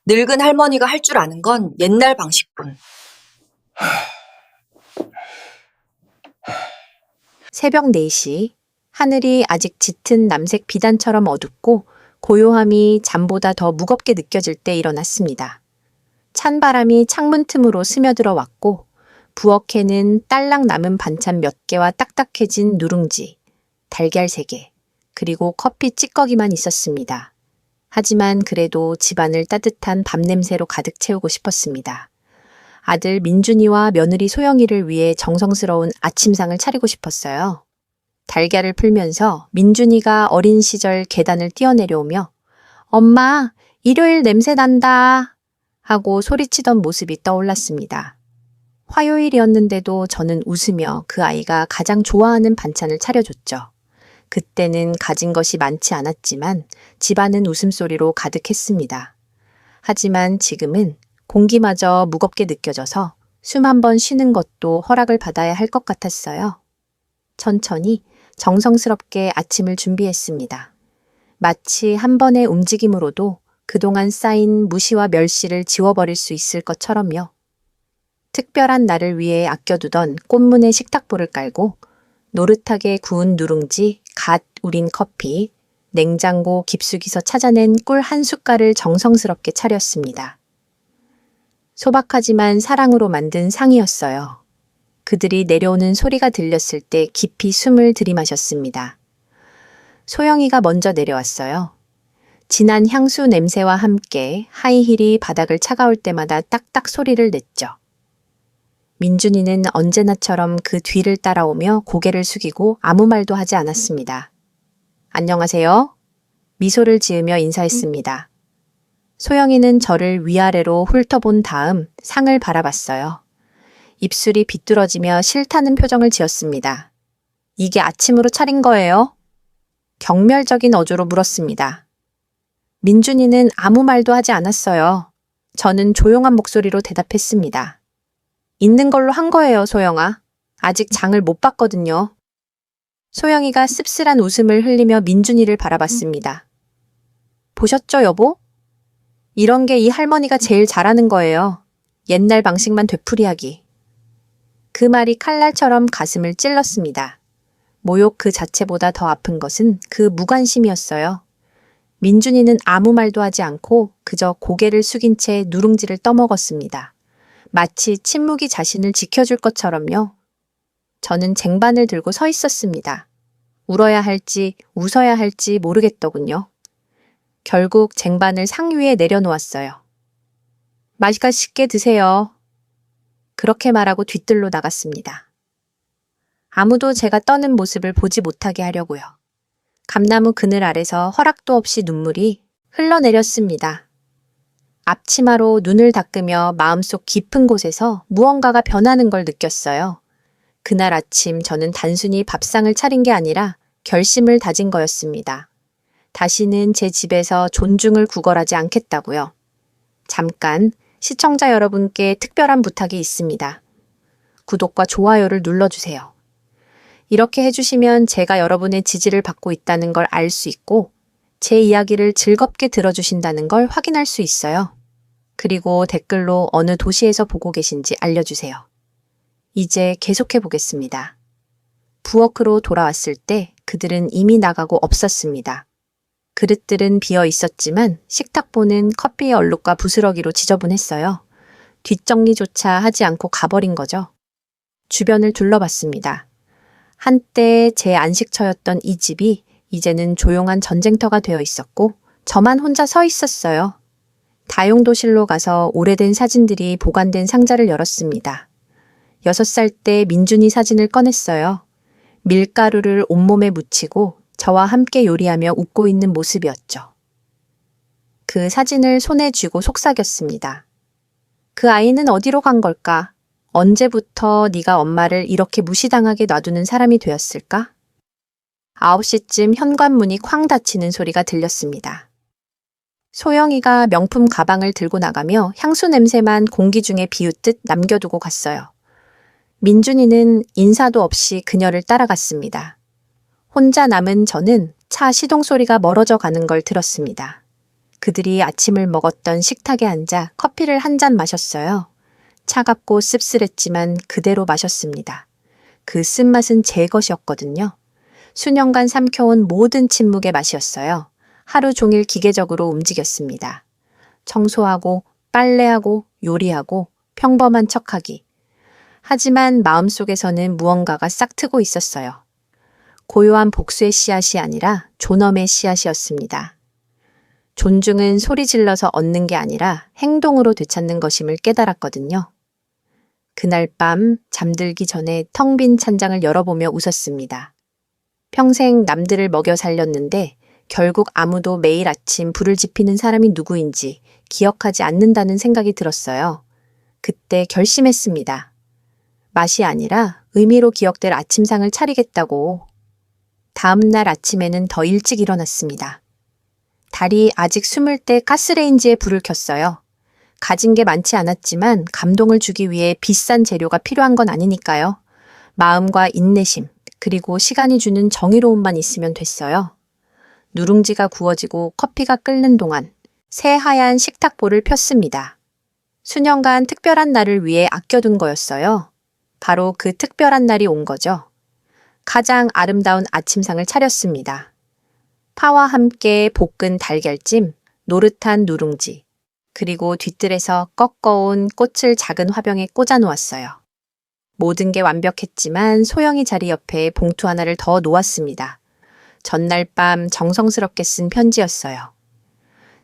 늙은 할머니가 할 줄 아는 건 옛날 방식뿐. 새벽 4시, 하늘이 아직 짙은 남색 비단처럼 어둡고 고요함이 잠보다 더 무겁게 느껴질 때 일어났습니다. 찬 바람이 창문 틈으로 스며들어 왔고 부엌에는 딸랑 남은 반찬 몇 개와 딱딱해진 누룽지, 달걀 3개, 그리고 커피 찌꺼기만 있었습니다. 하지만 그래도 집안을 따뜻한 밥 냄새로 가득 채우고 싶었습니다. 아들 민준이와 며느리 소영이를 위해 정성스러운 아침상을 차리고 싶었어요. 달걀을 풀면서 민준이가 어린 시절 계단을 뛰어내려오며 엄마, 일요일 냄새 난다 하고 소리치던 모습이 떠올랐습니다. 화요일이었는데도 저는 웃으며 그 아이가 가장 좋아하는 반찬을 차려줬죠. 그때는 가진 것이 많지 않았지만 집안은 웃음소리로 가득했습니다. 하지만 지금은 공기마저 무겁게 느껴져서 숨 한 번 쉬는 것도 허락을 받아야 할 것 같았어요. 천천히 정성스럽게 아침을 준비했습니다. 마치 한 번의 움직임으로도 그동안 쌓인 무시와 멸시를 지워버릴 수 있을 것처럼요. 특별한 날을 위해 아껴두던 꽃무늬 식탁보를 깔고 노릇하게 구운 누룽지, 갓 우린 커피, 냉장고 깊숙이서 찾아낸 꿀 한 숟갈을 정성스럽게 차렸습니다. 소박하지만 사랑으로 만든 상이었어요. 그들이 내려오는 소리가 들렸을 때 깊이 숨을 들이마셨습니다. 소영이가 먼저 내려왔어요. 진한 향수 냄새와 함께 하이힐이 바닥을 차가울 때마다 딱딱 소리를 냈죠. 민준이는 언제나처럼 그 뒤를 따라오며 고개를 숙이고 아무 말도 하지 않았습니다. 안녕하세요. 미소를 지으며 인사했습니다. 소영이는 저를 위아래로 훑어본 다음 상을 바라봤어요. 입술이 비뚤어지며 싫다는 표정을 지었습니다. 이게 아침으로 차린 거예요? 경멸적인 어조로 물었습니다. 민준이는 아무 말도 하지 않았어요. 저는 조용한 목소리로 대답했습니다. 있는 걸로 한 거예요, 소영아. 아직 장을 못 봤거든요. 소영이가 씁쓸한 웃음을 흘리며 민준이를 바라봤습니다. 보셨죠, 여보? 이런 게 이 할머니가 제일 잘하는 거예요. 옛날 방식만 되풀이하기. 그 말이 칼날처럼 가슴을 찔렀습니다. 모욕 그 자체보다 더 아픈 것은 그 무관심이었어요. 민준이는 아무 말도 하지 않고 그저 고개를 숙인 채 누룽지를 떠먹었습니다. 마치 침묵이 자신을 지켜줄 것처럼요. 저는 쟁반을 들고 서 있었습니다. 울어야 할지 웃어야 할지 모르겠더군요. 결국 쟁반을 상 위에 내려놓았어요. 맛있게 드세요. 그렇게 말하고 뒤뜰로 나갔습니다. 아무도 제가 떠는 모습을 보지 못하게 하려고요. 감나무 그늘 아래서 허락도 없이 눈물이 흘러내렸습니다. 앞치마로 눈을 닦으며 마음속 깊은 곳에서 무언가가 변하는 걸 느꼈어요. 그날 아침 저는 단순히 밥상을 차린 게 아니라 결심을 다진 거였습니다. 다시는 제 집에서 존중을 구걸하지 않겠다고요. 잠깐 시청자 여러분께 특별한 부탁이 있습니다. 구독과 좋아요를 눌러주세요. 이렇게 해주시면 제가 여러분의 지지를 받고 있다는 걸 알 수 있고 제 이야기를 즐겁게 들어주신다는 걸 확인할 수 있어요. 그리고 댓글로 어느 도시에서 보고 계신지 알려주세요. 이제 계속해 보겠습니다. 부엌으로 돌아왔을 때 그들은 이미 나가고 없었습니다. 그릇들은 비어 있었지만 식탁보는 커피의 얼룩과 부스러기로 지저분했어요. 뒷정리조차 하지 않고 가버린 거죠. 주변을 둘러봤습니다. 한때 제 안식처였던 이 집이 이제는 조용한 전쟁터가 되어 있었고 저만 혼자 서 있었어요. 다용도실로 가서 오래된 사진들이 보관된 상자를 열었습니다. 6살 때 민준이 사진을 꺼냈어요. 밀가루를 온몸에 묻히고 저와 함께 요리하며 웃고 있는 모습이었죠. 그 사진을 손에 쥐고 속삭였습니다. 그 아이는 어디로 간 걸까? 언제부터 네가 엄마를 이렇게 무시당하게 놔두는 사람이 되었을까? 9시쯤 현관문이 쾅 닫히는 소리가 들렸습니다. 소영이가 명품 가방을 들고 나가며 향수 냄새만 공기 중에 비웃듯 남겨두고 갔어요. 민준이는 인사도 없이 그녀를 따라갔습니다. 혼자 남은 저는 차 시동 소리가 멀어져 가는 걸 들었습니다. 그들이 아침을 먹었던 식탁에 앉아 커피를 한 잔 마셨어요. 차갑고 씁쓸했지만 그대로 마셨습니다. 그 쓴맛은 제 것이었거든요. 수년간 삼켜온 모든 침묵의 맛이었어요. 하루 종일 기계적으로 움직였습니다. 청소하고 빨래하고 요리하고 평범한 척하기. 하지만 마음속에서는 무언가가 싹트고 있었어요. 고요한 복수의 씨앗이 아니라 존엄의 씨앗이었습니다. 존중은 소리 질러서 얻는 게 아니라 행동으로 되찾는 것임을 깨달았거든요. 그날 밤 잠들기 전에 텅 빈 찬장을 열어보며 웃었습니다. 평생 남들을 먹여 살렸는데 결국 아무도 매일 아침 불을 지피는 사람이 누구인지 기억하지 않는다는 생각이 들었어요. 그때 결심했습니다. 맛이 아니라 의미로 기억될 아침상을 차리겠다고. 다음 날 아침에는 더 일찍 일어났습니다. 달이 아직 숨을 때 가스레인지에 불을 켰어요. 가진 게 많지 않았지만 감동을 주기 위해 비싼 재료가 필요한 건 아니니까요. 마음과 인내심, 그리고 시간이 주는 정의로움만 있으면 됐어요. 누룽지가 구워지고 커피가 끓는 동안 새하얀 식탁보를 폈습니다. 수년간 특별한 날을 위해 아껴둔 거였어요. 바로 그 특별한 날이 온 거죠. 가장 아름다운 아침상을 차렸습니다. 파와 함께 볶은 달걀찜, 노릇한 누룽지, 그리고 뒤뜰에서 꺾어온 꽃을 작은 화병에 꽂아 놓았어요. 모든 게 완벽했지만 소영이 자리 옆에 봉투 하나를 더 놓았습니다. 전날 밤 정성스럽게 쓴 편지였어요.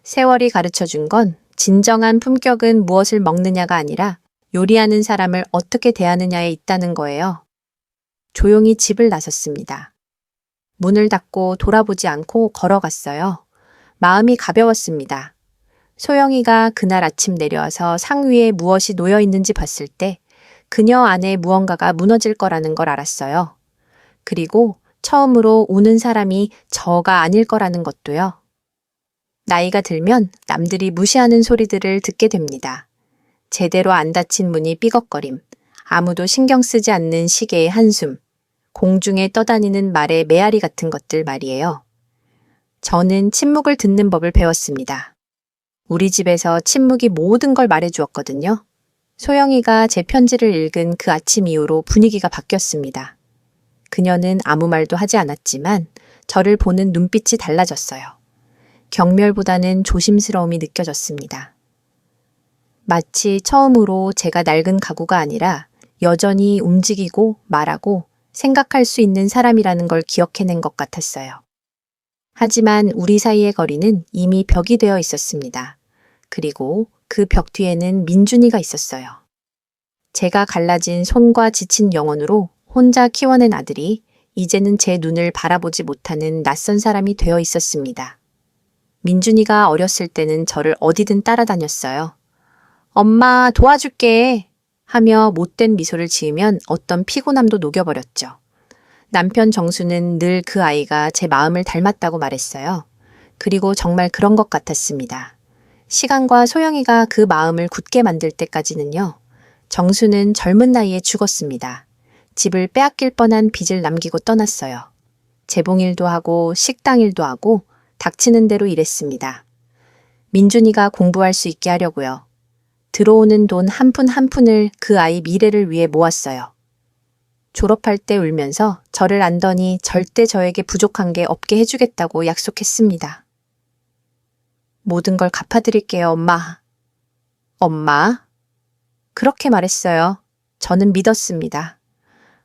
세월이 가르쳐준 건 진정한 품격은 무엇을 먹느냐가 아니라 요리하는 사람을 어떻게 대하느냐에 있다는 거예요. 조용히 집을 나섰습니다. 문을 닫고 돌아보지 않고 걸어갔어요. 마음이 가벼웠습니다. 소영이가 그날 아침 내려와서 상 위에 무엇이 놓여 있는지 봤을 때 그녀 안에 무언가가 무너질 거라는 걸 알았어요. 그리고 처음으로 우는 사람이 저가 아닐 거라는 것도요. 나이가 들면 남들이 무시하는 소리들을 듣게 됩니다. 제대로 안 닫힌 문이 삐걱거림, 아무도 신경 쓰지 않는 시계의 한숨, 공중에 떠다니는 말의 메아리 같은 것들 말이에요. 저는 침묵을 듣는 법을 배웠습니다. 우리 집에서 침묵이 모든 걸 말해주었거든요. 소영이가 제 편지를 읽은 그 아침 이후로 분위기가 바뀌었습니다. 그녀는 아무 말도 하지 않았지만 저를 보는 눈빛이 달라졌어요. 경멸보다는 조심스러움이 느껴졌습니다. 마치 처음으로 제가 낡은 가구가 아니라 여전히 움직이고 말하고 생각할 수 있는 사람이라는 걸 기억해낸 것 같았어요. 하지만 우리 사이의 거리는 이미 벽이 되어 있었습니다. 그리고 그 벽 뒤에는 민준이가 있었어요. 제가 갈라진 손과 지친 영혼으로 혼자 키워낸 아들이 이제는 제 눈을 바라보지 못하는 낯선 사람이 되어 있었습니다. 민준이가 어렸을 때는 저를 어디든 따라다녔어요. 엄마 도와줄게 하며 못된 미소를 지으면 어떤 피곤함도 녹여버렸죠. 남편 정수는 늘 그 아이가 제 마음을 닮았다고 말했어요. 그리고 정말 그런 것 같았습니다. 시간과 소영이가 그 마음을 굳게 만들 때까지는요. 정수는 젊은 나이에 죽었습니다. 집을 빼앗길 뻔한 빚을 남기고 떠났어요. 재봉일도 하고 식당 일도 하고 닥치는 대로 일했습니다. 민준이가 공부할 수 있게 하려고요. 들어오는 돈 한 푼 한 푼을 그 아이 미래를 위해 모았어요. 졸업할 때 울면서 저를 안더니 절대 저에게 부족한 게 없게 해주겠다고 약속했습니다. 모든 걸 갚아드릴게요, 엄마. 엄마? 그렇게 말했어요. 저는 믿었습니다.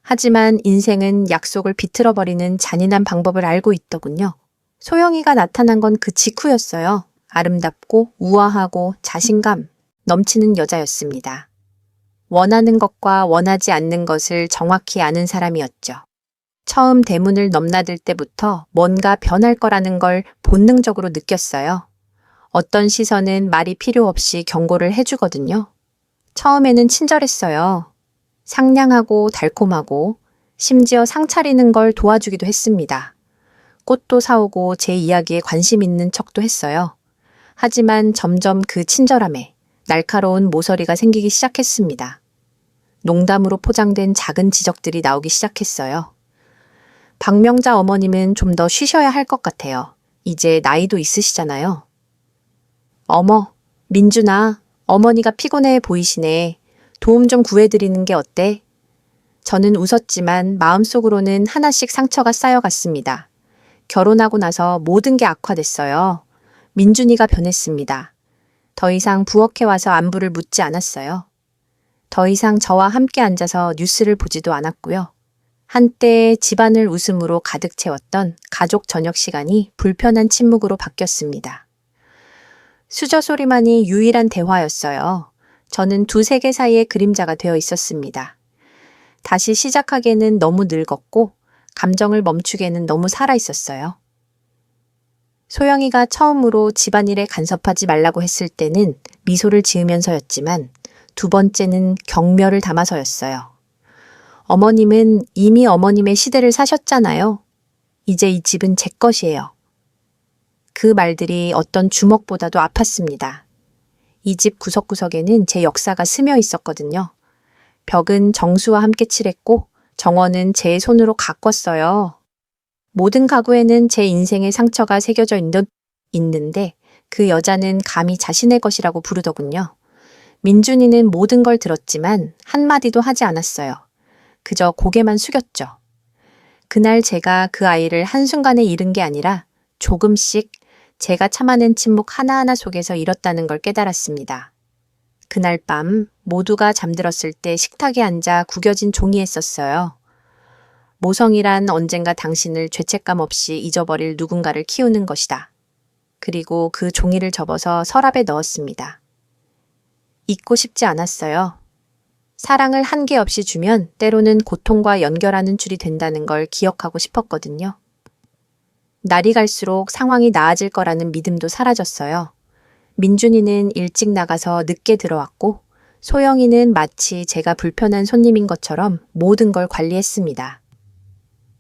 하지만 인생은 약속을 비틀어버리는 잔인한 방법을 알고 있더군요. 소영이가 나타난 건 그 직후였어요. 아름답고 우아하고 자신감 넘치는 여자였습니다. 원하는 것과 원하지 않는 것을 정확히 아는 사람이었죠. 처음 대문을 넘나들 때부터 뭔가 변할 거라는 걸 본능적으로 느꼈어요. 어떤 시선은 말이 필요 없이 경고를 해주거든요. 처음에는 친절했어요. 상냥하고 달콤하고 심지어 상 차리는 걸 도와주기도 했습니다. 꽃도 사오고 제 이야기에 관심 있는 척도 했어요. 하지만 점점 그 친절함에 날카로운 모서리가 생기기 시작했습니다. 농담으로 포장된 작은 지적들이 나오기 시작했어요. 박명자 어머님은 좀 더 쉬셔야 할 것 같아요. 이제 나이도 있으시잖아요. 어머, 민준아, 어머니가 피곤해 보이시네. 도움 좀 구해드리는 게 어때? 저는 웃었지만 마음속으로는 하나씩 상처가 쌓여갔습니다. 결혼하고 나서 모든 게 악화됐어요. 민준이가 변했습니다. 더 이상 부엌에 와서 안부를 묻지 않았어요. 더 이상 저와 함께 앉아서 뉴스를 보지도 않았고요. 한때 집안을 웃음으로 가득 채웠던 가족 저녁 시간이 불편한 침묵으로 바뀌었습니다. 수저 소리만이 유일한 대화였어요. 저는 두 세계 사이의 그림자가 되어 있었습니다. 다시 시작하기에는 너무 늙었고 감정을 멈추기에는 너무 살아 있었어요. 소영이가 처음으로 집안일에 간섭하지 말라고 했을 때는 미소를 지으면서였지만 두 번째는 경멸을 담아서였어요. 어머님은 이미 어머님의 시대를 사셨잖아요. 이제 이 집은 제 것이에요. 그 말들이 어떤 주먹보다도 아팠습니다. 이 집 구석구석에는 제 역사가 스며 있었거든요. 벽은 정수와 함께 칠했고 정원은 제 손으로 가꿨어요. 모든 가구에는 제 인생의 상처가 새겨져 있는데 그 여자는 감히 자신의 것이라고 부르더군요. 민준이는 모든 걸 들었지만 한마디도 하지 않았어요. 그저 고개만 숙였죠. 그날 제가 그 아이를 한순간에 잃은 게 아니라 조금씩 제가 참아낸 침묵 하나하나 속에서 잃었다는 걸 깨달았습니다. 그날 밤 모두가 잠들었을 때 식탁에 앉아 구겨진 종이에 썼어요. 모성이란 언젠가 당신을 죄책감 없이 잊어버릴 누군가를 키우는 것이다. 그리고 그 종이를 접어서 서랍에 넣었습니다. 잊고 싶지 않았어요. 사랑을 한계 없이 주면 때로는 고통과 연결하는 줄이 된다는 걸 기억하고 싶었거든요. 날이 갈수록 상황이 나아질 거라는 믿음도 사라졌어요. 민준이는 일찍 나가서 늦게 들어왔고 소영이는 마치 제가 불편한 손님인 것처럼 모든 걸 관리했습니다.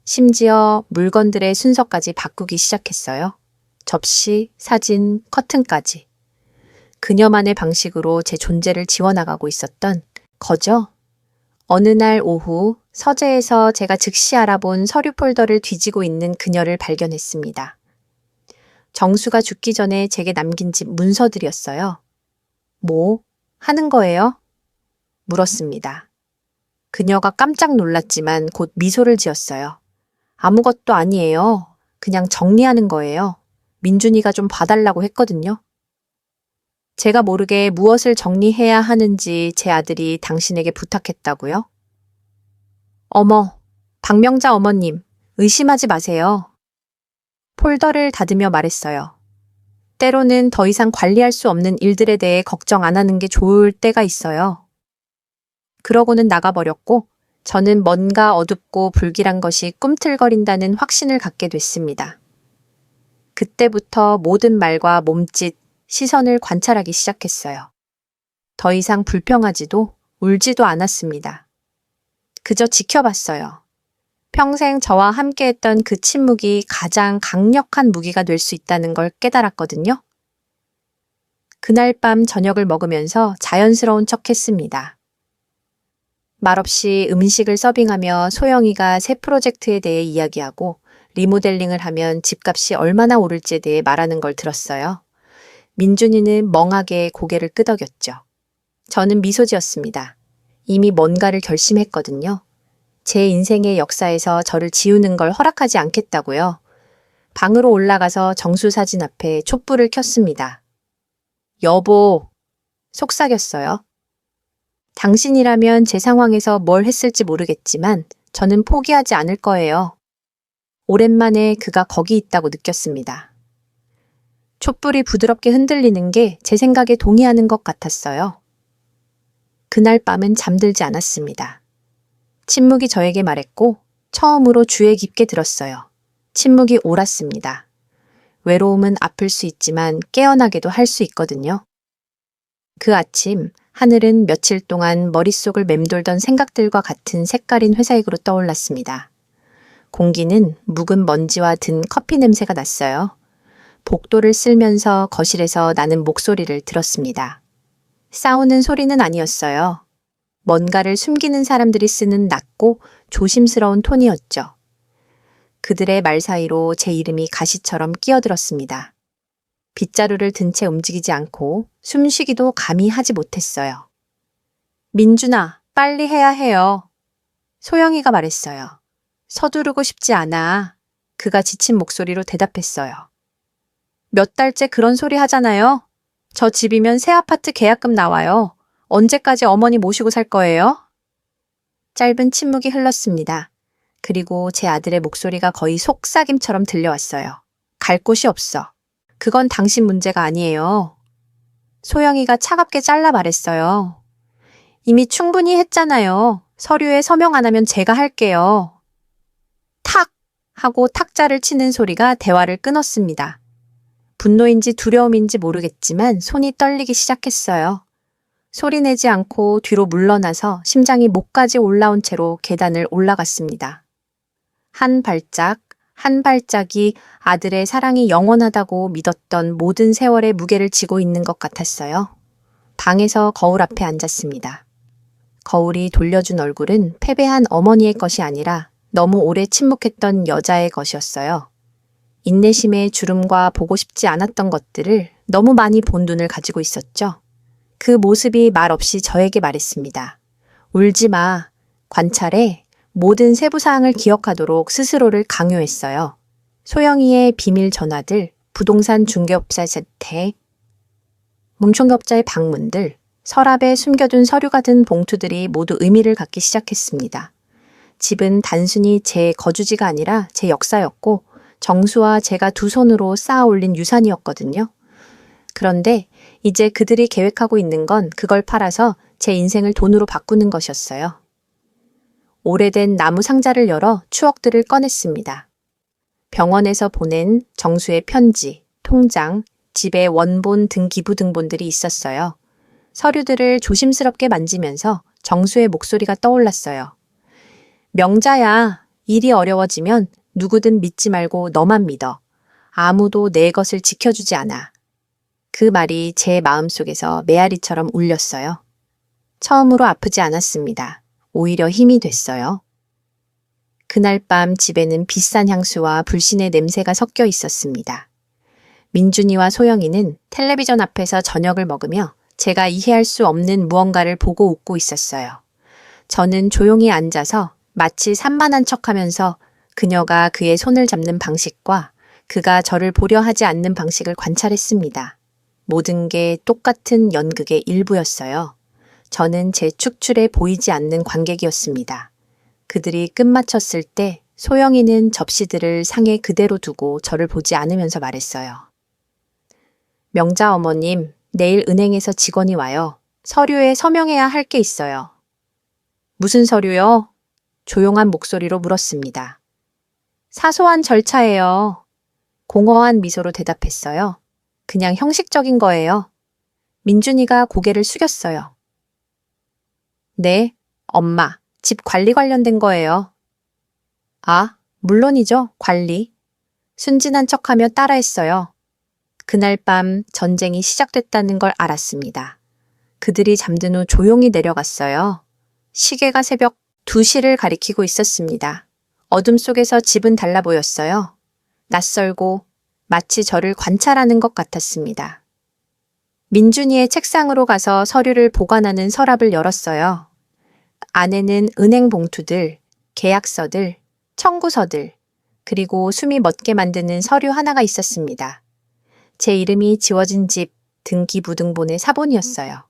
심지어 물건들의 순서까지 바꾸기 시작했어요. 접시, 사진, 커튼까지. 그녀만의 방식으로 제 존재를 지워나가고 있었던 거죠. 어느 날 오후 서재에서 제가 즉시 알아본 서류 폴더를 뒤지고 있는 그녀를 발견했습니다. 정수가 죽기 전에 제게 남긴 집 문서들이었어요. 뭐 하는 거예요? 물었습니다. 그녀가 깜짝 놀랐지만 곧 미소를 지었어요. 아무것도 아니에요. 그냥 정리하는 거예요. 민준이가 좀 봐달라고 했거든요. 제가 모르게 무엇을 정리해야 하는지 제 아들이 당신에게 부탁했다고요? 어머, 박명자 어머님, 의심하지 마세요. 폴더를 닫으며 말했어요. 때로는 더 이상 관리할 수 없는 일들에 대해 걱정 안 하는 게 좋을 때가 있어요. 그러고는 나가버렸고 저는 뭔가 어둡고 불길한 것이 꿈틀거린다는 확신을 갖게 됐습니다. 그때부터 모든 말과 몸짓, 시선을 관찰하기 시작했어요. 더 이상 불평하지도 울지도 않았습니다. 그저 지켜봤어요. 평생 저와 함께했던 그 침묵이 가장 강력한 무기가 될 수 있다는 걸 깨달았거든요. 그날 밤 저녁을 먹으면서 자연스러운 척했습니다. 말없이 음식을 서빙하며 소영이가 새 프로젝트에 대해 이야기하고 리모델링을 하면 집값이 얼마나 오를지에 대해 말하는 걸 들었어요. 민준이는 멍하게 고개를 끄덕였죠. 저는 미소 지었습니다. 이미 뭔가를 결심했거든요. 제 인생의 역사에서 저를 지우는 걸 허락하지 않겠다고요. 방으로 올라가서 정수 사진 앞에 촛불을 켰습니다. 여보, 속삭였어요. 당신이라면 제 상황에서 뭘 했을지 모르겠지만 저는 포기하지 않을 거예요. 오랜만에 그가 거기 있다고 느꼈습니다. 촛불이 부드럽게 흔들리는 게 제 생각에 동의하는 것 같았어요. 그날 밤은 잠들지 않았습니다. 침묵이 저에게 말했고 처음으로 주의 깊게 들었어요. 침묵이 옳았습니다. 외로움은 아플 수 있지만 깨어나게도 할 수 있거든요. 그 아침 하늘은 며칠 동안 머릿속을 맴돌던 생각들과 같은 색깔인 회색으로 떠올랐습니다. 공기는 묵은 먼지와 든 커피 냄새가 났어요. 복도를 쓸면서 거실에서 나는 목소리를 들었습니다. 싸우는 소리는 아니었어요. 뭔가를 숨기는 사람들이 쓰는 낮고 조심스러운 톤이었죠. 그들의 말 사이로 제 이름이 가시처럼 끼어들었습니다. 빗자루를 든 채 움직이지 않고 숨쉬기도 감히 하지 못했어요. 민준아, 빨리 해야 해요. 소영이가 말했어요. 서두르고 싶지 않아. 그가 지친 목소리로 대답했어요. 몇 달째 그런 소리 하잖아요. 저 집이면 새 아파트 계약금 나와요. 언제까지 어머니 모시고 살 거예요? 짧은 침묵이 흘렀습니다. 그리고 제 아들의 목소리가 거의 속삭임처럼 들려왔어요. 갈 곳이 없어. 그건 당신 문제가 아니에요. 소영이가 차갑게 잘라 말했어요. 이미 충분히 했잖아요. 서류에 서명 안 하면 제가 할게요. 탁! 하고 탁자를 치는 소리가 대화를 끊었습니다. 분노인지 두려움인지 모르겠지만 손이 떨리기 시작했어요. 소리내지 않고 뒤로 물러나서 심장이 목까지 올라온 채로 계단을 올라갔습니다. 한 발짝, 한 발짝이 아들의 사랑이 영원하다고 믿었던 모든 세월의 무게를 지고 있는 것 같았어요. 방에서 거울 앞에 앉았습니다. 거울이 돌려준 얼굴은 패배한 어머니의 것이 아니라 너무 오래 침묵했던 여자의 것이었어요. 인내심의 주름과 보고 싶지 않았던 것들을 너무 많이 본 눈을 가지고 있었죠. 그 모습이 말없이 저에게 말했습니다. 울지 마. 관찰해. 모든 세부사항을 기억하도록 스스로를 강요했어요. 소영이의 비밀 전화들, 부동산 중개업자 재택, 뭉총업자의 방문들, 서랍에 숨겨둔 서류가 든 봉투들이 모두 의미를 갖기 시작했습니다. 집은 단순히 제 거주지가 아니라 제 역사였고 정수와 제가 두 손으로 쌓아 올린 유산이었거든요. 그런데 이제 그들이 계획하고 있는 건 그걸 팔아서 제 인생을 돈으로 바꾸는 것이었어요. 오래된 나무 상자를 열어 추억들을 꺼냈습니다. 병원에서 보낸 정수의 편지, 통장, 집의 원본 등기부 등본들이 있었어요. 서류들을 조심스럽게 만지면서 정수의 목소리가 떠올랐어요. 명자야, 일이 어려워지면 누구든 믿지 말고 너만 믿어. 아무도 내 것을 지켜주지 않아. 그 말이 제 마음속에서 메아리처럼 울렸어요. 처음으로 아프지 않았습니다. 오히려 힘이 됐어요. 그날 밤 집에는 비싼 향수와 불신의 냄새가 섞여 있었습니다. 민준이와 소영이는 텔레비전 앞에서 저녁을 먹으며 제가 이해할 수 없는 무언가를 보고 웃고 있었어요. 저는 조용히 앉아서 마치 산만한 척하면서 그녀가 그의 손을 잡는 방식과 그가 저를 보려 하지 않는 방식을 관찰했습니다. 모든 게 똑같은 연극의 일부였어요. 저는 제 축출에 보이지 않는 관객이었습니다. 그들이 끝마쳤을 때 소영이는 접시들을 상에 그대로 두고 저를 보지 않으면서 말했어요. 명자 어머님, 내일 은행에서 직원이 와요. 서류에 서명해야 할 게 있어요. 무슨 서류요? 조용한 목소리로 물었습니다. 사소한 절차예요. 공허한 미소로 대답했어요. 그냥 형식적인 거예요. 민준이가 고개를 숙였어요. 네, 엄마, 집 관리 관련된 거예요. 아, 물론이죠, 관리. 순진한 척하며 따라했어요. 그날 밤 전쟁이 시작됐다는 걸 알았습니다. 그들이 잠든 후 조용히 내려갔어요. 시계가 새벽 2시를 가리키고 있었습니다. 어둠 속에서 집은 달라 보였어요. 낯설고 마치 저를 관찰하는 것 같았습니다. 민준이의 책상으로 가서 서류를 보관하는 서랍을 열었어요. 안에는 은행 봉투들, 계약서들, 청구서들, 그리고 숨이 멎게 만드는 서류 하나가 있었습니다. 제 이름이 지워진 집 등기부등본의 사본이었어요.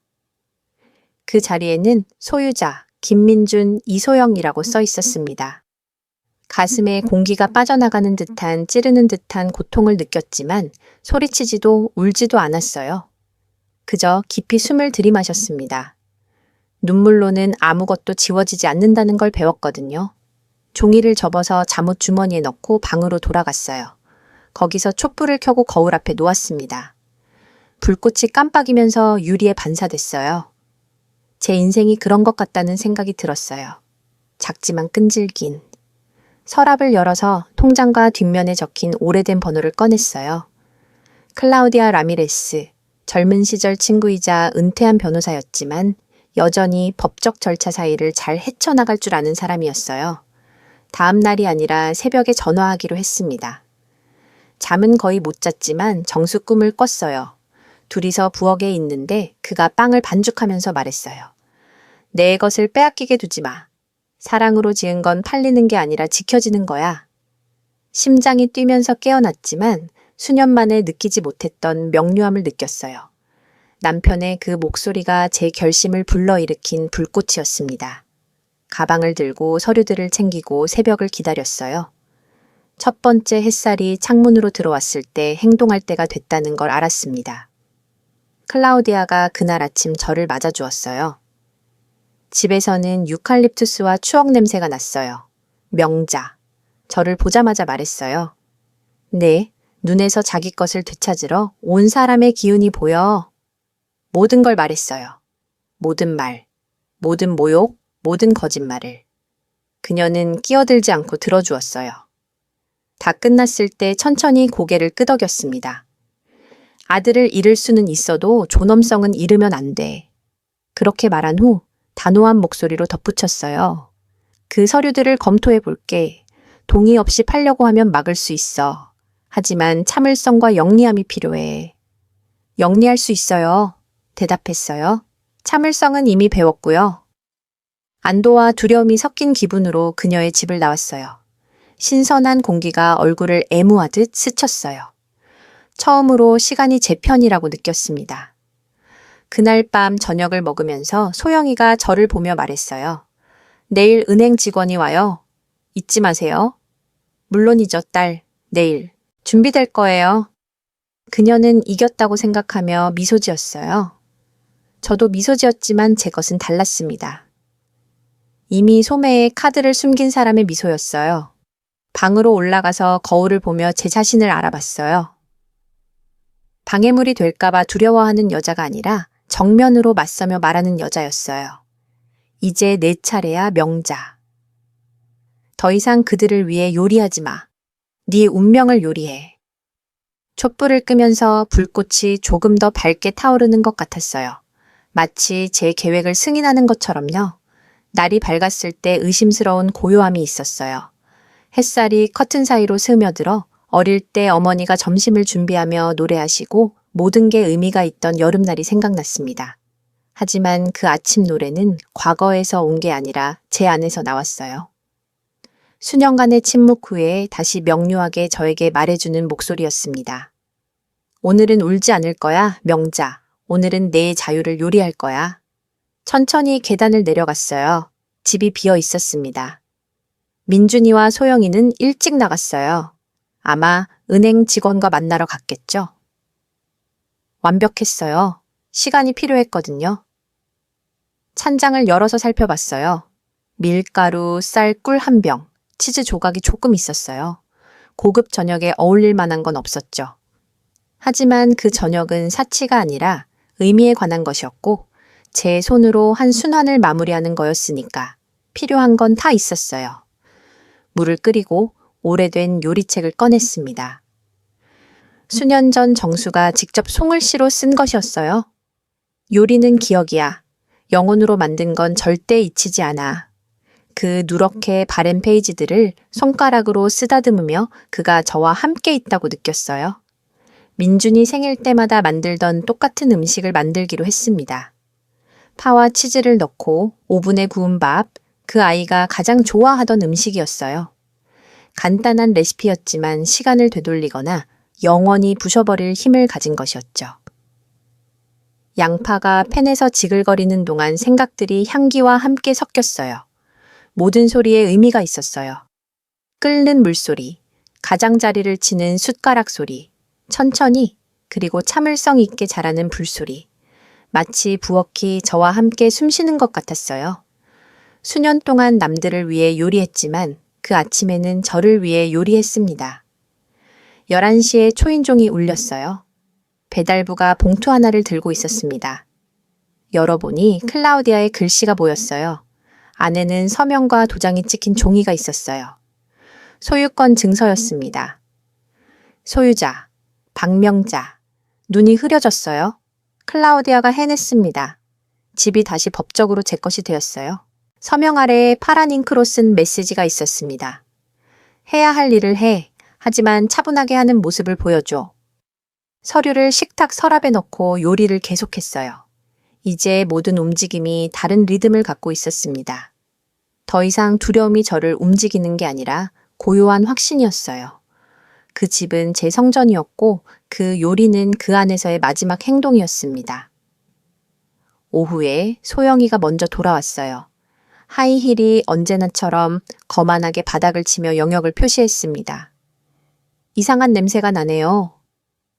그 자리에는 소유자 김민준, 이소영이라고 써 있었습니다. 가슴에 공기가 빠져나가는 듯한 찌르는 듯한 고통을 느꼈지만 소리치지도 울지도 않았어요. 그저 깊이 숨을 들이마셨습니다. 눈물로는 아무것도 지워지지 않는다는 걸 배웠거든요. 종이를 접어서 잠옷 주머니에 넣고 방으로 돌아갔어요. 거기서 촛불을 켜고 거울 앞에 놓았습니다. 불꽃이 깜빡이면서 유리에 반사됐어요. 제 인생이 그런 것 같다는 생각이 들었어요. 작지만 끈질긴. 서랍을 열어서 통장과 뒷면에 적힌 오래된 번호를 꺼냈어요. 클라우디아 라미레스, 젊은 시절 친구이자 은퇴한 변호사였지만 여전히 법적 절차 사이를 잘 헤쳐나갈 줄 아는 사람이었어요. 다음 날이 아니라 새벽에 전화하기로 했습니다. 잠은 거의 못 잤지만 정수 꿈을 꿨어요. 둘이서 부엌에 있는데 그가 빵을 반죽하면서 말했어요. 내 것을 빼앗기게 두지 마. 사랑으로 지은 건 팔리는 게 아니라 지켜지는 거야. 심장이 뛰면서 깨어났지만 수년 만에 느끼지 못했던 명료함을 느꼈어요. 남편의 그 목소리가 제 결심을 불러일으킨 불꽃이었습니다. 가방을 들고 서류들을 챙기고 새벽을 기다렸어요. 첫 번째 햇살이 창문으로 들어왔을 때 행동할 때가 됐다는 걸 알았습니다. 클라우디아가 그날 아침 저를 맞아주었어요. 집에서는 유칼립투스와 추억 냄새가 났어요. 명자. 저를 보자마자 말했어요. 네, 눈에서 자기 것을 되찾으러 온 사람의 기운이 보여. 모든 걸 말했어요. 모든 말, 모든 모욕, 모든 거짓말을. 그녀는 끼어들지 않고 들어주었어요. 다 끝났을 때 천천히 고개를 끄덕였습니다. 아들을 잃을 수는 있어도 존엄성은 잃으면 안 돼. 그렇게 말한 후 단호한 목소리로 덧붙였어요. 그 서류들을 검토해 볼게. 동의 없이 팔려고 하면 막을 수 있어. 하지만 참을성과 영리함이 필요해. 영리할 수 있어요. 대답했어요. 참을성은 이미 배웠고요. 안도와 두려움이 섞인 기분으로 그녀의 집을 나왔어요. 신선한 공기가 얼굴을 애무하듯 스쳤어요. 처음으로 시간이 제 편이라고 느꼈습니다. 그날 밤 저녁을 먹으면서 소영이가 저를 보며 말했어요. 내일 은행 직원이 와요. 잊지 마세요. 물론이죠, 딸. 내일. 준비될 거예요. 그녀는 이겼다고 생각하며 미소 지었어요. 저도 미소 지었지만 제 것은 달랐습니다. 이미 소매에 카드를 숨긴 사람의 미소였어요. 방으로 올라가서 거울을 보며 제 자신을 알아봤어요. 방해물이 될까봐 두려워하는 여자가 아니라 정면으로 맞서며 말하는 여자였어요. 이제 내 차례야, 명자. 더 이상 그들을 위해 요리하지 마. 네 운명을 요리해. 촛불을 끄면서 불꽃이 조금 더 밝게 타오르는 것 같았어요. 마치 제 계획을 승인하는 것처럼요. 날이 밝았을 때 의심스러운 고요함이 있었어요. 햇살이 커튼 사이로 스며들어 어릴 때 어머니가 점심을 준비하며 노래하시고 모든 게 의미가 있던 여름날이 생각났습니다. 하지만 그 아침 노래는 과거에서 온 게 아니라 제 안에서 나왔어요. 수년간의 침묵 후에 다시 명료하게 저에게 말해주는 목소리였습니다. 오늘은 울지 않을 거야, 명자. 오늘은 내 자유를 요리할 거야. 천천히 계단을 내려갔어요. 집이 비어 있었습니다. 민준이와 소영이는 일찍 나갔어요. 아마 은행 직원과 만나러 갔겠죠. 완벽했어요. 시간이 필요했거든요. 찬장을 열어서 살펴봤어요. 밀가루, 쌀, 꿀 한 병, 치즈 조각이 조금 있었어요. 고급 저녁에 어울릴 만한 건 없었죠. 하지만 그 저녁은 사치가 아니라 의미에 관한 것이었고 제 손으로 한 순환을 마무리하는 거였으니까 필요한 건 다 있었어요. 물을 끓이고 오래된 요리책을 꺼냈습니다. 수년 전 정수가 직접 송글씨로 쓴 것이었어요. 요리는 기억이야. 영혼으로 만든 건 절대 잊히지 않아. 그 누렇게 바랜 페이지들을 손가락으로 쓰다듬으며 그가 저와 함께 있다고 느꼈어요. 민준이 생일 때마다 만들던 똑같은 음식을 만들기로 했습니다. 파와 치즈를 넣고 오븐에 구운 밥, 그 아이가 가장 좋아하던 음식이었어요. 간단한 레시피였지만 시간을 되돌리거나 영원히 부셔버릴 힘을 가진 것이었죠. 양파가 팬에서 지글거리는 동안 생각들이 향기와 함께 섞였어요. 모든 소리에 의미가 있었어요. 끓는 물소리, 가장자리를 치는 숟가락 소리, 천천히 그리고 참을성 있게 자라는 불소리. 마치 부엌이 저와 함께 숨쉬는 것 같았어요. 수년 동안 남들을 위해 요리했지만 그 아침에는 저를 위해 요리했습니다. 11시에 초인종이 울렸어요. 배달부가 봉투 하나를 들고 있었습니다. 열어보니 클라우디아의 글씨가 보였어요. 안에는 서명과 도장이 찍힌 종이가 있었어요. 소유권 증서였습니다. 소유자, 박명자. 눈이 흐려졌어요. 클라우디아가 해냈습니다. 집이 다시 법적으로 제 것이 되었어요. 서명 아래에 파란 잉크로 쓴 메시지가 있었습니다. 해야 할 일을 해. 하지만 차분하게 하는 모습을 보여줘. 서류를 식탁 서랍에 넣고 요리를 계속했어요. 이제 모든 움직임이 다른 리듬을 갖고 있었습니다. 더 이상 두려움이 저를 움직이는 게 아니라 고요한 확신이었어요. 그 집은 제 성전이었고 그 요리는 그 안에서의 마지막 행동이었습니다. 오후에 소영이가 먼저 돌아왔어요. 하이힐이 언제나처럼 거만하게 바닥을 치며 영역을 표시했습니다. 이상한 냄새가 나네요.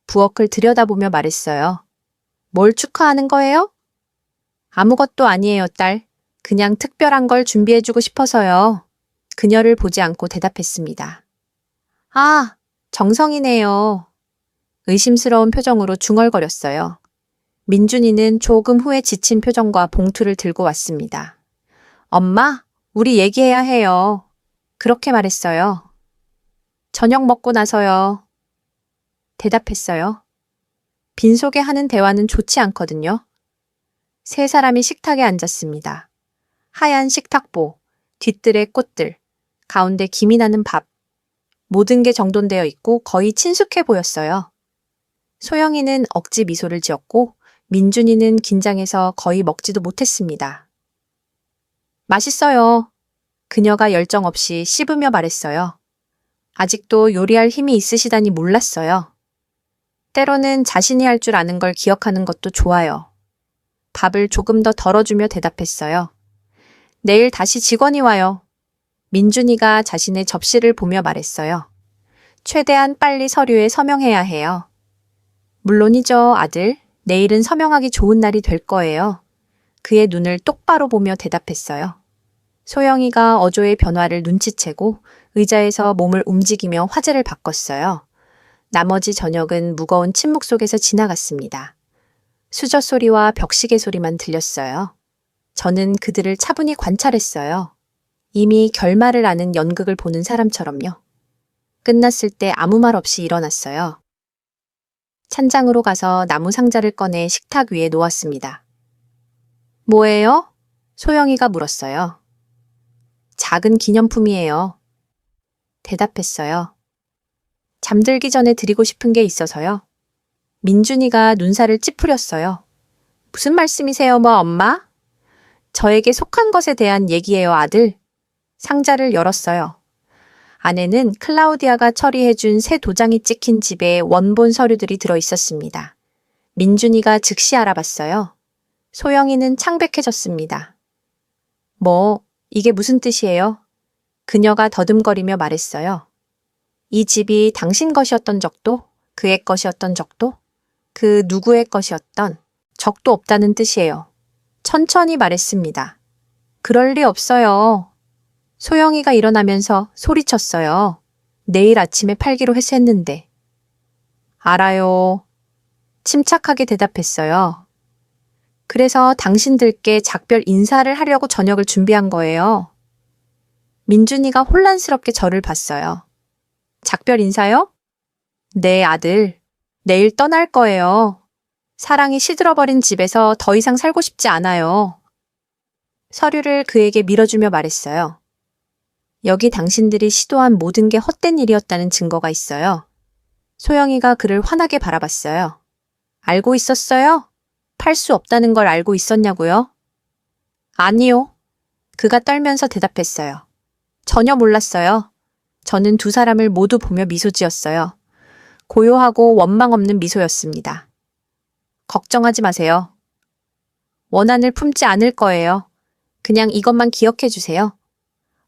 부엌을 들여다보며 말했어요. 뭘 축하하는 거예요? 아무것도 아니에요, 딸. 그냥 특별한 걸 준비해주고 싶어서요. 그녀를 보지 않고 대답했습니다. 아, 정성이네요. 의심스러운 표정으로 중얼거렸어요. 민준이는 조금 후에 지친 표정과 봉투를 들고 왔습니다. 엄마, 우리 얘기해야 해요. 그렇게 말했어요. 저녁 먹고 나서요. 대답했어요. 빈속에 하는 대화는 좋지 않거든요. 세 사람이 식탁에 앉았습니다. 하얀 식탁보, 뒤뜰에 꽃들, 가운데 김이 나는 밥. 모든 게 정돈되어 있고 거의 친숙해 보였어요. 소영이는 억지 미소를 지었고 민준이는 긴장해서 거의 먹지도 못했습니다. 맛있어요. 그녀가 열정 없이 씹으며 말했어요. 아직도 요리할 힘이 있으시다니 몰랐어요. 때로는 자신이 할 줄 아는 걸 기억하는 것도 좋아요. 밥을 조금 더 덜어주며 대답했어요. 내일 다시 직원이 와요. 민준이가 자신의 접시를 보며 말했어요. 최대한 빨리 서류에 서명해야 해요. 물론이죠, 아들. 내일은 서명하기 좋은 날이 될 거예요. 그의 눈을 똑바로 보며 대답했어요. 소영이가 어조의 변화를 눈치채고 의자에서 몸을 움직이며 화제를 바꿨어요. 나머지 저녁은 무거운 침묵 속에서 지나갔습니다. 수저 소리와 벽시계 소리만 들렸어요. 저는 그들을 차분히 관찰했어요. 이미 결말을 아는 연극을 보는 사람처럼요. 끝났을 때 아무 말 없이 일어났어요. 찬장으로 가서 나무 상자를 꺼내 식탁 위에 놓았습니다. 뭐예요? 소영이가 물었어요. 작은 기념품이에요. 대답했어요. 잠들기 전에 드리고 싶은 게 있어서요. 민준이가 눈살을 찌푸렸어요. 무슨 말씀이세요, 엄마? 저에게 속한 것에 대한 얘기예요, 아들. 상자를 열었어요. 안에는 클라우디아가 처리해준 새 도장이 찍힌 집의 원본 서류들이 들어 있었습니다. 민준이가 즉시 알아봤어요. 소영이는 창백해졌습니다. 이게 무슨 뜻이에요? 그녀가 더듬거리며 말했어요. 이 집이 당신 것이었던 적도, 그의 것이었던 적도, 그 누구의 것이었던 적도 없다는 뜻이에요. 천천히 말했습니다. 그럴 리 없어요. 소영이가 일어나면서 소리쳤어요. 내일 아침에 팔기로 했는데. 알아요. 침착하게 대답했어요. 그래서 당신들께 작별 인사를 하려고 저녁을 준비한 거예요. 민준이가 혼란스럽게 저를 봤어요. 작별 인사요? 네, 아들. 내일 떠날 거예요. 사랑이 시들어버린 집에서 더 이상 살고 싶지 않아요. 서류를 그에게 밀어주며 말했어요. 여기 당신들이 시도한 모든 게 헛된 일이었다는 증거가 있어요. 소영이가 그를 환하게 바라봤어요. 알고 있었어요? 팔 수 없다는 걸 알고 있었냐고요? 아니요. 그가 떨면서 대답했어요. 전혀 몰랐어요. 저는 두 사람을 모두 보며 미소 지었어요. 고요하고 원망 없는 미소였습니다. 걱정하지 마세요. 원한을 품지 않을 거예요. 그냥 이것만 기억해 주세요.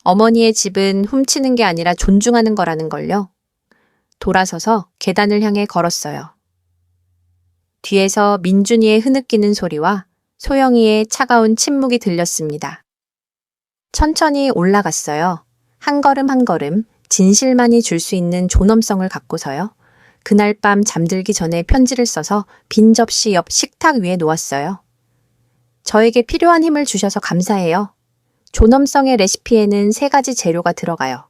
어머니의 집은 훔치는 게 아니라 존중하는 거라는 걸요. 돌아서서 계단을 향해 걸었어요. 뒤에서 민준이의 흐느끼는 소리와 소영이의 차가운 침묵이 들렸습니다. 천천히 올라갔어요. 한 걸음 한 걸음 진실만이 줄 수 있는 존엄성을 갖고서요. 그날 밤 잠들기 전에 편지를 써서 빈 접시 옆 식탁 위에 놓았어요. 저에게 필요한 힘을 주셔서 감사해요. 존엄성의 레시피에는 3가지 재료가 들어가요.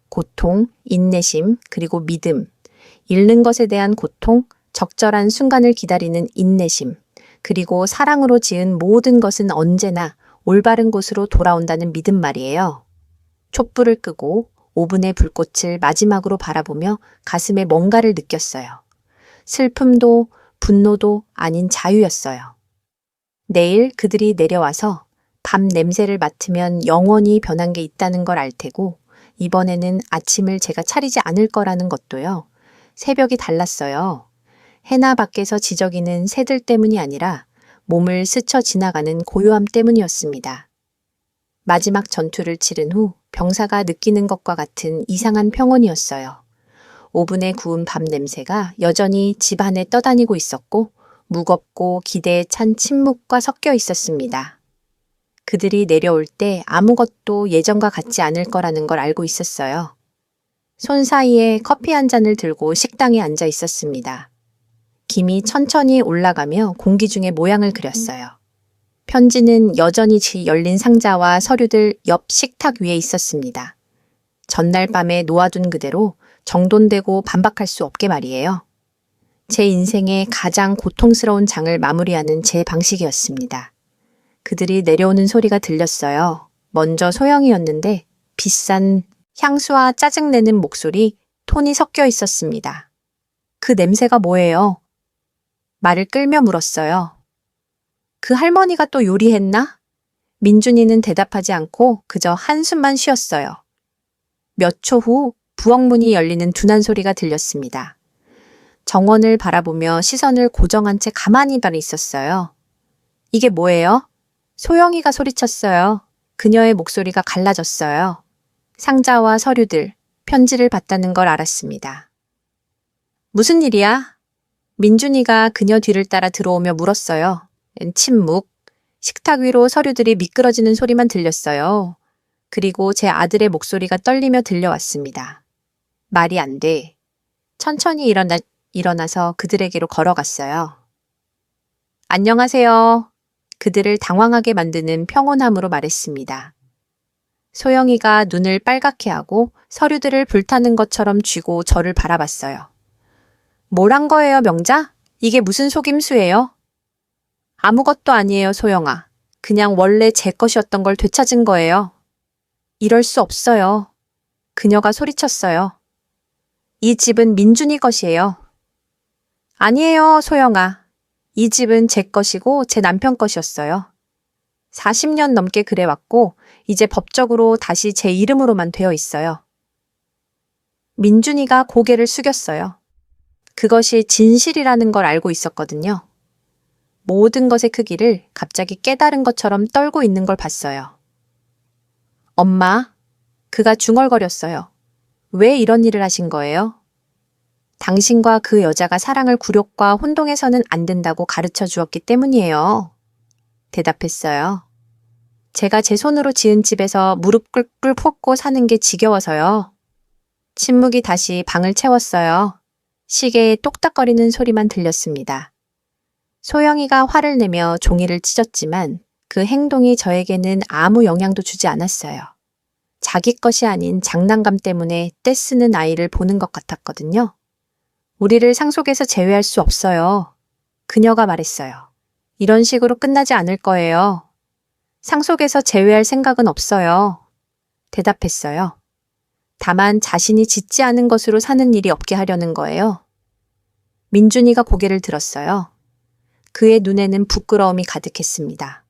고통, 인내심, 그리고 믿음. 잃는 것에 대한 고통, 적절한 순간을 기다리는 인내심, 그리고 사랑으로 지은 모든 것은 언제나 올바른 곳으로 돌아온다는 믿음 말이에요. 촛불을 끄고 오븐의 불꽃을 마지막으로 바라보며 가슴에 뭔가를 느꼈어요. 슬픔도 분노도 아닌 자유였어요. 내일 그들이 내려와서 밤 냄새를 맡으면 영원히 변한 게 있다는 걸 알 테고 이번에는 아침을 제가 차리지 않을 거라는 것도요. 새벽이 달랐어요. 해나 밖에서 지저귀는 새들 때문이 아니라 몸을 스쳐 지나가는 고요함 때문이었습니다. 마지막 전투를 치른 후 병사가 느끼는 것과 같은 이상한 평온이었어요. 오븐에 구운 밥 냄새가 여전히 집 안에 떠다니고 있었고 무겁고 기대에 찬 침묵과 섞여 있었습니다. 그들이 내려올 때 아무것도 예전과 같지 않을 거라는 걸 알고 있었어요. 손 사이에 커피 한 잔을 들고 식당에 앉아 있었습니다. 김이 천천히 올라가며 공기 중에 모양을 그렸어요. 편지는 여전히 열린 상자와 서류들 옆 식탁 위에 있었습니다. 전날 밤에 놓아둔 그대로 정돈되고 반박할 수 없게 말이에요. 제 인생의 가장 고통스러운 장을 마무리하는 제 방식이었습니다. 그들이 내려오는 소리가 들렸어요. 먼저 소영이었는데 비싼 향수와 짜증내는 목소리, 톤이 섞여 있었습니다. 그 냄새가 뭐예요? 말을 끌며 물었어요. 그 할머니가 또 요리했나? 민준이는 대답하지 않고 그저 한숨만 쉬었어요. 몇 초 후 부엌문이 열리는 둔한 소리가 들렸습니다. 정원을 바라보며 시선을 고정한 채 가만히 있었어요. 이게 뭐예요? 소영이가 소리쳤어요. 그녀의 목소리가 갈라졌어요. 상자와 서류들, 편지를 봤다는 걸 알았습니다. 무슨 일이야? 민준이가 그녀 뒤를 따라 들어오며 물었어요. 침묵. 식탁 위로 서류들이 미끄러지는 소리만 들렸어요. 그리고 제 아들의 목소리가 떨리며 들려왔습니다. 말이 안 돼. 천천히 일어나서 그들에게로 걸어갔어요. 안녕하세요. 그들을 당황하게 만드는 평온함으로 말했습니다. 소영이가 눈을 빨갛게 하고 서류들을 불타는 것처럼 쥐고 저를 바라봤어요. 뭘 한 거예요, 명자? 이게 무슨 속임수예요? 아무것도 아니에요, 소영아. 그냥 원래 제 것이었던 걸 되찾은 거예요. 이럴 수 없어요. 그녀가 소리쳤어요. 이 집은 민준이 것이에요. 아니에요, 소영아. 이 집은 제 것이고 제 남편 것이었어요. 40년 넘게 그래왔고 이제 법적으로 다시 제 이름으로만 되어 있어요. 민준이가 고개를 숙였어요. 그것이 진실이라는 걸 알고 있었거든요. 모든 것의 크기를 갑자기 깨달은 것처럼 떨고 있는 걸 봤어요. 엄마, 그가 중얼거렸어요. 왜 이런 일을 하신 거예요? 당신과 그 여자가 사랑을 굴욕과 혼동해서는 안 된다고 가르쳐 주었기 때문이에요. 대답했어요. 제가 제 손으로 지은 집에서 무릎 꿇고 꿇고 사는 게 지겨워서요. 침묵이 다시 방을 채웠어요. 시계의 똑딱거리는 소리만 들렸습니다. 소영이가 화를 내며 종이를 찢었지만 그 행동이 저에게는 아무 영향도 주지 않았어요. 자기 것이 아닌 장난감 때문에 떼쓰는 아이를 보는 것 같았거든요. 우리를 상속에서 제외할 수 없어요. 그녀가 말했어요. 이런 식으로 끝나지 않을 거예요. 상속에서 제외할 생각은 없어요. 대답했어요. 다만 자신이 짓지 않은 것으로 사는 일이 없게 하려는 거예요. 민준이가 고개를 들었어요. 그의 눈에는 부끄러움이 가득했습니다.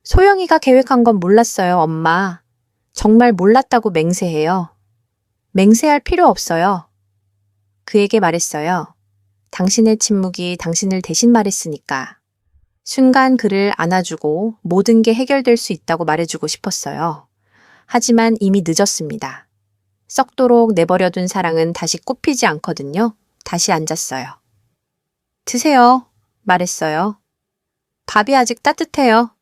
소영이가 계획한 건 몰랐어요, 엄마. 정말 몰랐다고 맹세해요. 맹세할 필요 없어요. 그에게 말했어요. 당신의 침묵이 당신을 대신 말했으니까. 순간 그를 안아주고 모든 게 해결될 수 있다고 말해주고 싶었어요. 하지만 이미 늦었습니다. 썩도록 내버려둔 사랑은 다시 꽃피지 않거든요. 다시 앉았어요. 드세요. 말했어요. 밥이 아직 따뜻해요.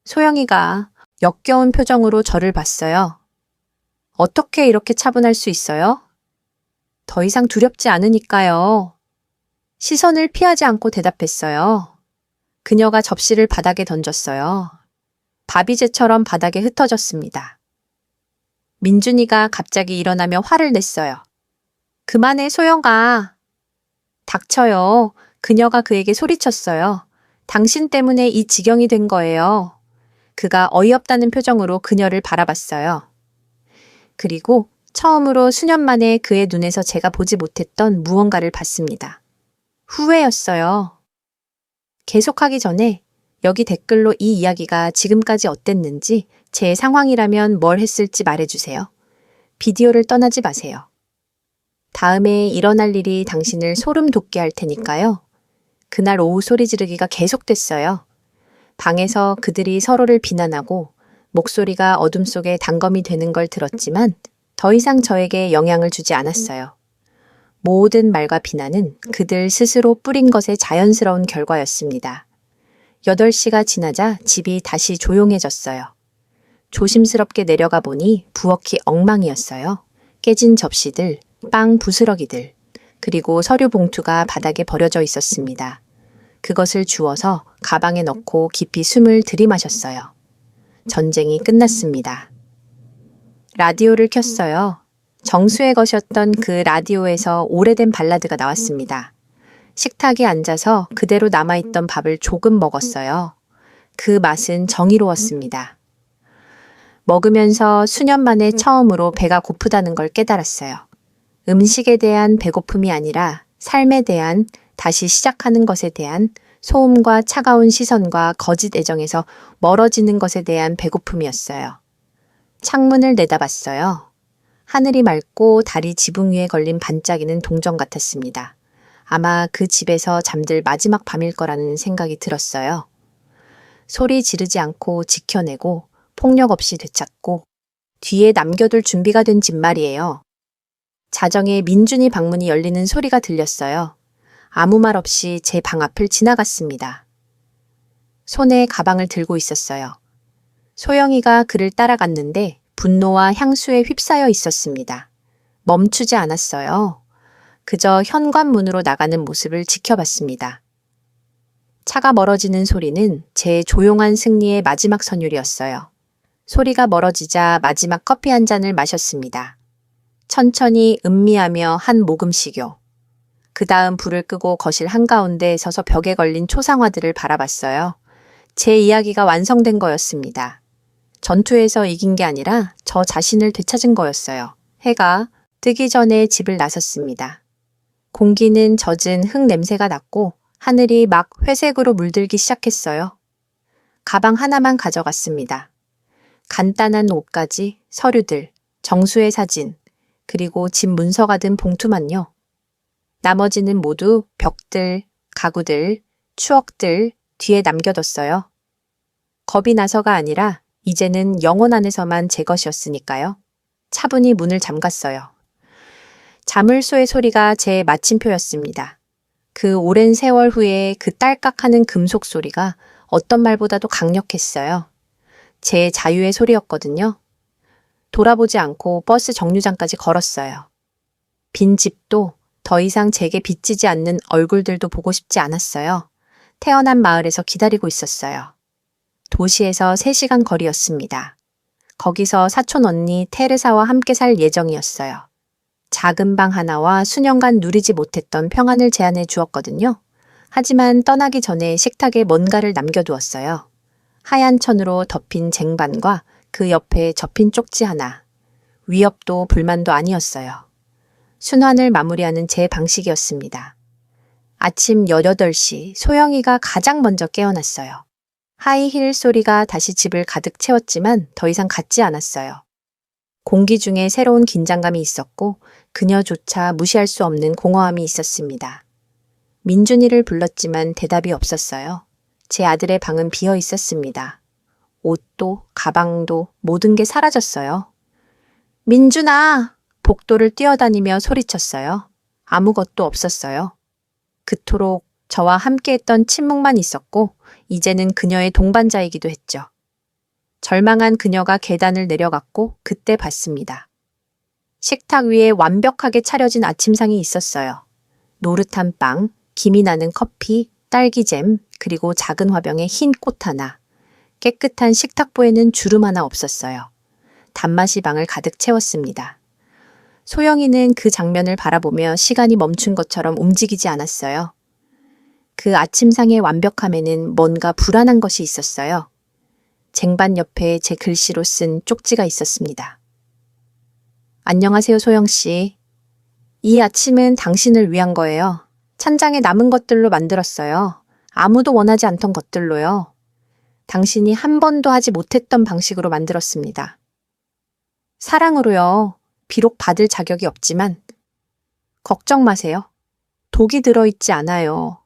소영이가 역겨운 표정으로 저를 봤어요. 어떻게 이렇게 차분할 수 있어요? 더 이상 두렵지 않으니까요. 시선을 피하지 않고 대답했어요. 그녀가 접시를 바닥에 던졌어요. 바비제처럼 바닥에 흩어졌습니다. 민준이가 갑자기 일어나며 화를 냈어요. 그만해, 소영아. 닥쳐요. 그녀가 그에게 소리쳤어요. 당신 때문에 이 지경이 된 거예요. 그가 어이없다는 표정으로 그녀를 바라봤어요. 그리고 처음으로 수년 만에 그의 눈에서 제가 보지 못했던 무언가를 봤습니다. 후회였어요. 계속하기 전에 여기 댓글로 이 이야기가 지금까지 어땠는지, 제 상황이라면 뭘 했을지 말해주세요. 비디오를 떠나지 마세요. 다음에 일어날 일이 당신을 소름 돋게 할 테니까요. 그날 오후 소리 지르기가 계속됐어요. 방에서 그들이 서로를 비난하고 목소리가 어둠 속에 단검이 되는 걸 들었지만 더 이상 저에게 영향을 주지 않았어요. 모든 말과 비난은 그들 스스로 뿌린 것의 자연스러운 결과였습니다. 8시가 지나자 집이 다시 조용해졌어요. 조심스럽게 내려가 보니 부엌이 엉망이었어요. 깨진 접시들, 빵 부스러기들, 그리고 서류 봉투가 바닥에 버려져 있었습니다. 그것을 주워서 가방에 넣고 깊이 숨을 들이마셨어요. 전쟁이 끝났습니다. 라디오를 켰어요. 정수의 것이었던 그 라디오에서 오래된 발라드가 나왔습니다. 식탁에 앉아서 그대로 남아있던 밥을 조금 먹었어요. 그 맛은 정의로웠습니다. 먹으면서 수년 만에 처음으로 배가 고프다는 걸 깨달았어요. 음식에 대한 배고픔이 아니라 삶에 대한, 다시 시작하는 것에 대한, 소음과 차가운 시선과 거짓 애정에서 멀어지는 것에 대한 배고픔이었어요. 창문을 내다봤어요. 하늘이 맑고 달이 지붕 위에 걸린 반짝이는 동정 같았습니다. 아마 그 집에서 잠들 마지막 밤일 거라는 생각이 들었어요. 소리 지르지 않고 지켜내고 폭력 없이 되찾고 뒤에 남겨둘 준비가 된 집 말이에요. 자정에 민준이 방문이 열리는 소리가 들렸어요. 아무 말 없이 제 방 앞을 지나갔습니다. 손에 가방을 들고 있었어요. 소영이가 그를 따라갔는데 분노와 향수에 휩싸여 있었습니다. 멈추지 않았어요. 그저 현관문으로 나가는 모습을 지켜봤습니다. 차가 멀어지는 소리는 제 조용한 승리의 마지막 선율이었어요. 소리가 멀어지자 마지막 커피 한 잔을 마셨습니다. 천천히 음미하며 한 모금씩요. 그 다음 불을 끄고 거실 한가운데 서서 벽에 걸린 초상화들을 바라봤어요. 제 이야기가 완성된 거였습니다. 전투에서 이긴 게 아니라 저 자신을 되찾은 거였어요. 해가 뜨기 전에 집을 나섰습니다. 공기는 젖은 흙 냄새가 났고 하늘이 막 회색으로 물들기 시작했어요. 가방 하나만 가져갔습니다. 간단한 옷가지, 서류들, 정수의 사진, 그리고 집 문서가 든 봉투만요. 나머지는 모두 벽들, 가구들, 추억들 뒤에 남겨뒀어요. 겁이 나서가 아니라 이제는 영혼 안에서만 제 것이었으니까요. 차분히 문을 잠갔어요. 자물쇠의 소리가 제 마침표였습니다. 그 오랜 세월 후에 그 딸깍하는 금속 소리가 어떤 말보다도 강력했어요. 제 자유의 소리였거든요. 돌아보지 않고 버스 정류장까지 걸었어요. 빈 집도 더 이상 제게 비치지 않는 얼굴들도 보고 싶지 않았어요. 태어난 마을에서 기다리고 있었어요. 도시에서 3시간 거리였습니다. 거기서 사촌 언니 테레사와 함께 살 예정이었어요. 작은 방 하나와 수년간 누리지 못했던 평안을 제안해 주었거든요. 하지만 떠나기 전에 식탁에 뭔가를 남겨두었어요. 하얀 천으로 덮인 쟁반과 그 옆에 접힌 쪽지 하나. 위협도 불만도 아니었어요. 순환을 마무리하는 제 방식이었습니다. 아침 18시 소영이가 가장 먼저 깨어났어요. 하이힐 소리가 다시 집을 가득 채웠지만 더 이상 같지 않았어요. 공기 중에 새로운 긴장감이 있었고 그녀조차 무시할 수 없는 공허함이 있었습니다. 민준이를 불렀지만 대답이 없었어요. 제 아들의 방은 비어 있었습니다. 옷도 가방도 모든 게 사라졌어요. 민준아! 복도를 뛰어다니며 소리쳤어요. 아무것도 없었어요. 그토록 저와 함께했던 침묵만 있었고 이제는 그녀의 동반자이기도 했죠. 절망한 그녀가 계단을 내려갔고 그때 봤습니다. 식탁 위에 완벽하게 차려진 아침상이 있었어요. 노릇한 빵, 김이 나는 커피, 딸기잼, 그리고 작은 화병에 흰 꽃 하나. 깨끗한 식탁보에는 주름 하나 없었어요. 단맛이 방을 가득 채웠습니다. 소영이는 그 장면을 바라보며 시간이 멈춘 것처럼 움직이지 않았어요. 그 아침상의 완벽함에는 뭔가 불안한 것이 있었어요. 쟁반 옆에 제 글씨로 쓴 쪽지가 있었습니다. 안녕하세요, 소영 씨. 이 아침은 당신을 위한 거예요. 찬장에 남은 것들로 만들었어요. 아무도 원하지 않던 것들로요. 당신이 한 번도 하지 못했던 방식으로 만들었습니다. 사랑으로요. 비록 받을 자격이 없지만 걱정 마세요. 독이 들어있지 않아요.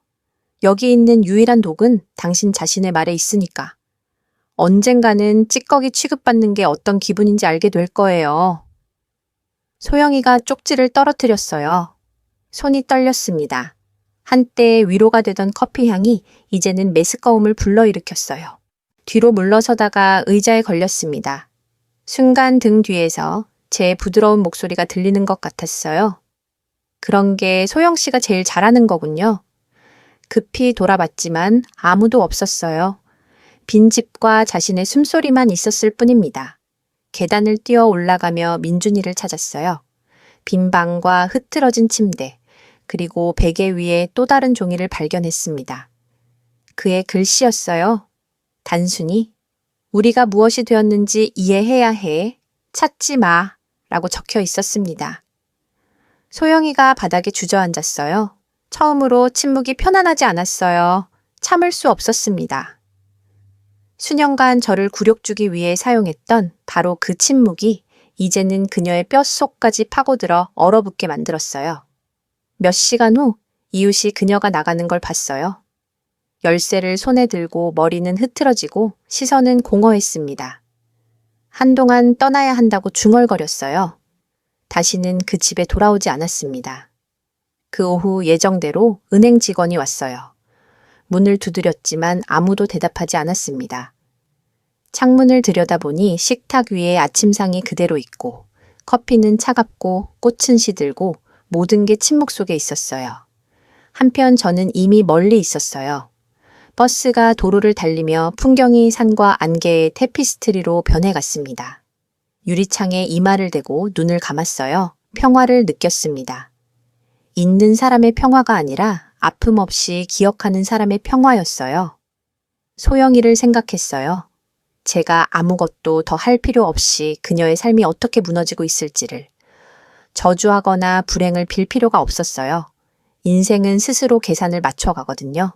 여기 있는 유일한 독은 당신 자신의 말에 있으니까. 언젠가는 찌꺼기 취급받는 게 어떤 기분인지 알게 될 거예요. 소영이가 쪽지를 떨어뜨렸어요. 손이 떨렸습니다. 한때 위로가 되던 커피 향이 이제는 메스꺼움을 불러일으켰어요. 뒤로 물러서다가 의자에 걸렸습니다. 순간 등 뒤에서 제 부드러운 목소리가 들리는 것 같았어요. 그런 게 소영 씨가 제일 잘하는 거군요. 급히 돌아봤지만 아무도 없었어요. 빈집과 자신의 숨소리만 있었을 뿐입니다. 계단을 뛰어 올라가며 민준이를 찾았어요. 빈 방과 흐트러진 침대, 그리고 베개 위에 또 다른 종이를 발견했습니다. 그의 글씨였어요. 단순히 우리가 무엇이 되었는지 이해해야 해. 찾지 마. 라고 적혀 있었습니다. 소영이가 바닥에 주저앉았어요. 처음으로 침묵이 편안하지 않았어요. 참을 수 없었습니다. 수년간 저를 굴욕 주기 위해 사용했던 바로 그 침묵이 이제는 그녀의 뼛속까지 파고들어 얼어붙게 만들었어요. 몇 시간 후 이웃이 그녀가 나가는 걸 봤어요. 열쇠를 손에 들고 머리는 흐트러지고 시선은 공허했습니다. 한동안 떠나야 한다고 중얼거렸어요. 다시는 그 집에 돌아오지 않았습니다. 그 오후 예정대로 은행 직원이 왔어요. 문을 두드렸지만 아무도 대답하지 않았습니다. 창문을 들여다보니 식탁 위에 아침상이 그대로 있고 커피는 차갑고 꽃은 시들고 모든 게 침묵 속에 있었어요. 한편 저는 이미 멀리 있었어요. 버스가 도로를 달리며 풍경이 산과 안개의 테피스트리로 변해갔습니다. 유리창에 이마를 대고 눈을 감았어요. 평화를 느꼈습니다. 있는 사람의 평화가 아니라 아픔 없이 기억하는 사람의 평화였어요. 소영이를 생각했어요. 제가 아무것도 더 할 필요 없이 그녀의 삶이 어떻게 무너지고 있을지를. 저주하거나 불행을 빌 필요가 없었어요. 인생은 스스로 계산을 맞춰가거든요.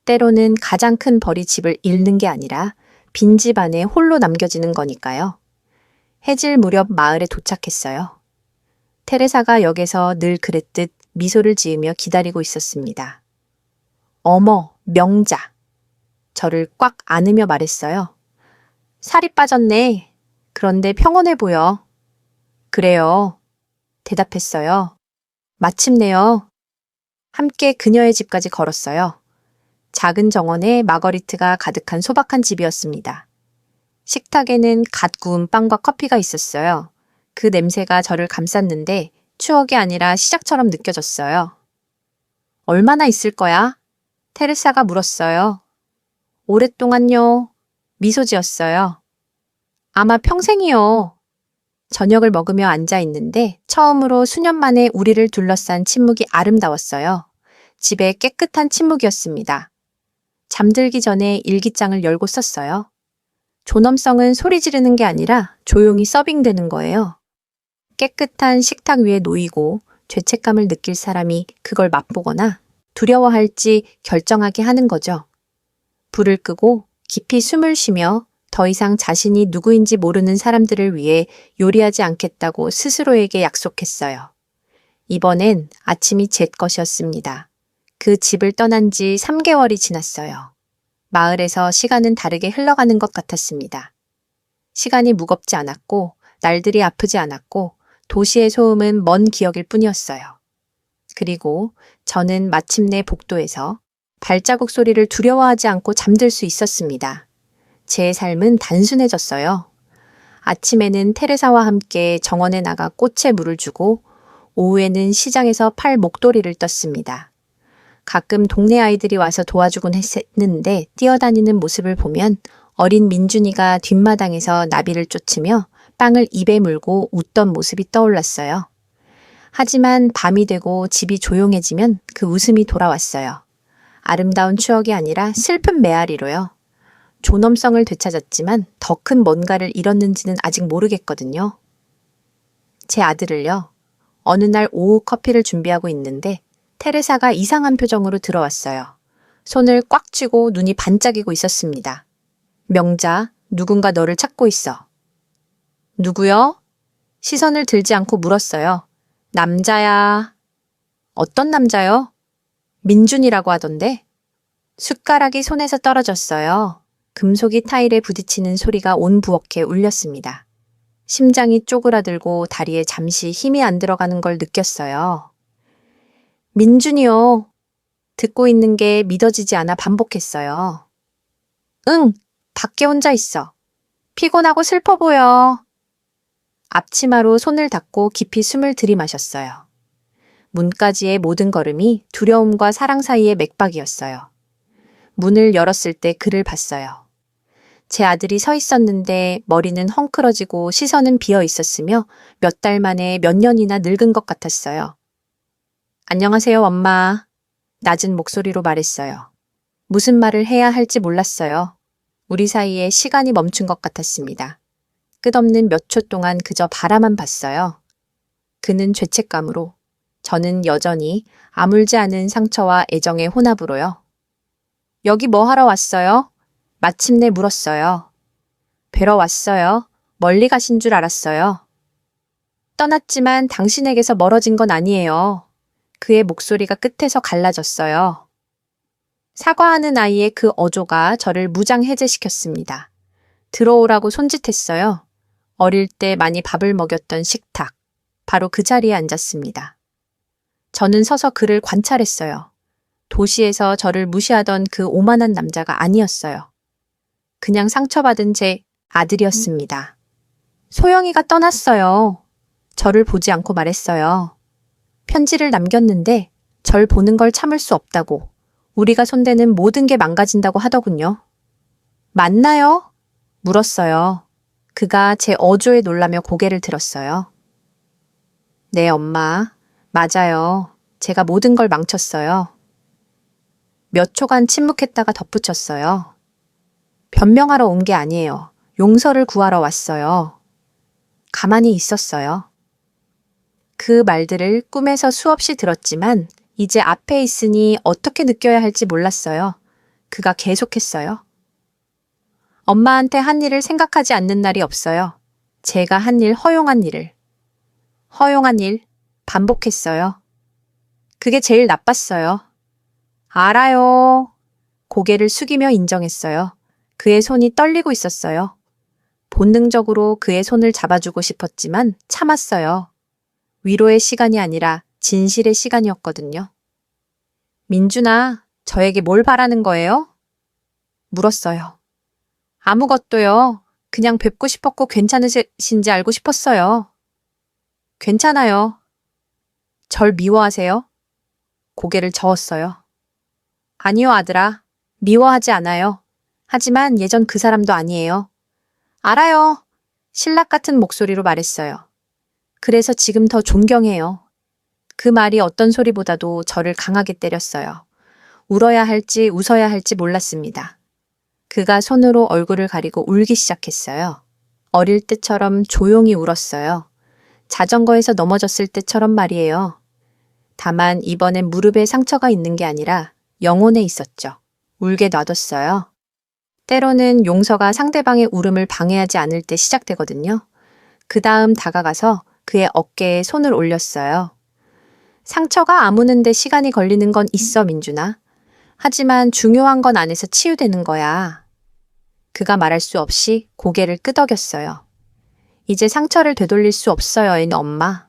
때로는 가장 큰 벌이 집을 잃는 게 아니라 빈집 안에 홀로 남겨지는 거니까요. 해질 무렵 마을에 도착했어요. 테레사가 역에서 늘 그랬듯 미소를 지으며 기다리고 있었습니다. 어머, 명자. 저를 꽉 안으며 말했어요. 살이 빠졌네. 그런데 평온해 보여. 그래요. 대답했어요. 마침내요. 함께 그녀의 집까지 걸었어요. 작은 정원에 마거리트가 가득한 소박한 집이었습니다. 식탁에는 갓 구운 빵과 커피가 있었어요. 그 냄새가 저를 감쌌는데 추억이 아니라 시작처럼 느껴졌어요. 얼마나 있을 거야? 테레사가 물었어요. 오랫동안요. 미소 지었어요. 아마 평생이요. 저녁을 먹으며 앉아 있는데 처음으로 수년 만에 우리를 둘러싼 침묵이 아름다웠어요. 집에 깨끗한 침묵이었습니다. 잠들기 전에 일기장을 열고 썼어요. 존엄성은 소리 지르는 게 아니라 조용히 서빙되는 거예요. 깨끗한 식탁 위에 놓이고 죄책감을 느낄 사람이 그걸 맛보거나 두려워할지 결정하게 하는 거죠. 불을 끄고 깊이 숨을 쉬며 더 이상 자신이 누구인지 모르는 사람들을 위해 요리하지 않겠다고 스스로에게 약속했어요. 이번엔 아침이 제 것이었습니다. 그 집을 떠난 지 3개월이 지났어요. 마을에서 시간은 다르게 흘러가는 것 같았습니다. 시간이 무겁지 않았고 날들이 아프지 않았고 도시의 소음은 먼 기억일 뿐이었어요. 그리고 저는 마침내 복도에서 발자국 소리를 두려워하지 않고 잠들 수 있었습니다. 제 삶은 단순해졌어요. 아침에는 테레사와 함께 정원에 나가 꽃에 물을 주고 오후에는 시장에서 팔 목도리를 떴습니다. 가끔 동네 아이들이 와서 도와주곤 했는데 뛰어다니는 모습을 보면 어린 민준이가 뒷마당에서 나비를 쫓으며 빵을 입에 물고 웃던 모습이 떠올랐어요. 하지만 밤이 되고 집이 조용해지면 그 웃음이 돌아왔어요. 아름다운 추억이 아니라 슬픈 메아리로요. 존엄성을 되찾았지만 더 큰 뭔가를 잃었는지는 아직 모르겠거든요. 제 아들을요. 어느 날 오후 커피를 준비하고 있는데 테레사가 이상한 표정으로 들어왔어요. 손을 꽉 쥐고 눈이 반짝이고 있었습니다. 명자, 누군가 너를 찾고 있어. 누구요? 시선을 들지 않고 물었어요. 남자야. 어떤 남자요? 민준이라고 하던데. 숟가락이 손에서 떨어졌어요. 금속이 타일에 부딪히는 소리가 온 부엌에 울렸습니다. 심장이 쪼그라들고 다리에 잠시 힘이 안 들어가는 걸 느꼈어요. 민준이요. 듣고 있는 게 믿어지지 않아 반복했어요. 응, 밖에 혼자 있어. 피곤하고 슬퍼 보여. 앞치마로 손을 닦고 깊이 숨을 들이마셨어요. 문까지의 모든 걸음이 두려움과 사랑 사이의 맥박이었어요. 문을 열었을 때 그를 봤어요. 제 아들이 서 있었는데 머리는 헝클어지고 시선은 비어 있었으며 몇 달 만에 몇 년이나 늙은 것 같았어요. 안녕하세요, 엄마. 낮은 목소리로 말했어요. 무슨 말을 해야 할지 몰랐어요. 우리 사이에 시간이 멈춘 것 같았습니다. 끝없는 몇 초 동안 그저 바라만 봤어요. 그는 죄책감으로, 저는 여전히 아물지 않은 상처와 애정의 혼합으로요. 여기 뭐 하러 왔어요? 마침내 물었어요. 뵈러 왔어요. 멀리 가신 줄 알았어요. 떠났지만 당신에게서 멀어진 건 아니에요. 그의 목소리가 끝에서 갈라졌어요. 사과하는 아이의 그 어조가 저를 무장해제시켰습니다. 들어오라고 손짓했어요. 어릴 때 많이 밥을 먹였던 식탁. 바로 그 자리에 앉았습니다. 저는 서서 그를 관찰했어요. 도시에서 저를 무시하던 그 오만한 남자가 아니었어요. 그냥 상처받은 제 아들이었습니다. 소영이가 떠났어요. 저를 보지 않고 말했어요. 편지를 남겼는데 절 보는 걸 참을 수 없다고, 우리가 손대는 모든 게 망가진다고 하더군요. 맞나요? 물었어요. 그가 제 어조에 놀라며 고개를 들었어요. 네, 엄마. 맞아요. 제가 모든 걸 망쳤어요. 몇 초간 침묵했다가 덧붙였어요. 변명하러 온 게 아니에요. 용서를 구하러 왔어요. 가만히 있었어요. 그 말들을 꿈에서 수없이 들었지만 이제 앞에 있으니 어떻게 느껴야 할지 몰랐어요. 그가 계속했어요. 엄마한테 한 일을 생각하지 않는 날이 없어요. 제가 한 일, 허용한 일을. 허용한 일, 반복했어요. 그게 제일 나빴어요. 알아요. 고개를 숙이며 인정했어요. 그의 손이 떨리고 있었어요. 본능적으로 그의 손을 잡아주고 싶었지만 참았어요. 위로의 시간이 아니라 진실의 시간이었거든요. 민준아, 저에게 뭘 바라는 거예요? 물었어요. 아무것도요. 그냥 뵙고 싶었고 괜찮으신지 알고 싶었어요. 괜찮아요. 절 미워하세요? 고개를 저었어요. 아니요, 아들아. 미워하지 않아요. 하지만 예전 그 사람도 아니에요. 알아요. 신락 같은 목소리로 말했어요. 그래서 지금 더 존경해요. 그 말이 어떤 소리보다도 저를 강하게 때렸어요. 울어야 할지 웃어야 할지 몰랐습니다. 그가 손으로 얼굴을 가리고 울기 시작했어요. 어릴 때처럼 조용히 울었어요. 자전거에서 넘어졌을 때처럼 말이에요. 다만 이번엔 무릎에 상처가 있는 게 아니라 영혼에 있었죠. 울게 놔뒀어요. 때로는 용서가 상대방의 울음을 방해하지 않을 때 시작되거든요. 그 다음 다가가서 그의 어깨에 손을 올렸어요. 상처가 아무는데 시간이 걸리는 건 있어, 민준아. 하지만 중요한 건 안에서 치유되는 거야. 그가 말할 수 없이 고개를 끄덕였어요. 이제 상처를 되돌릴 수 없어요, 엄마.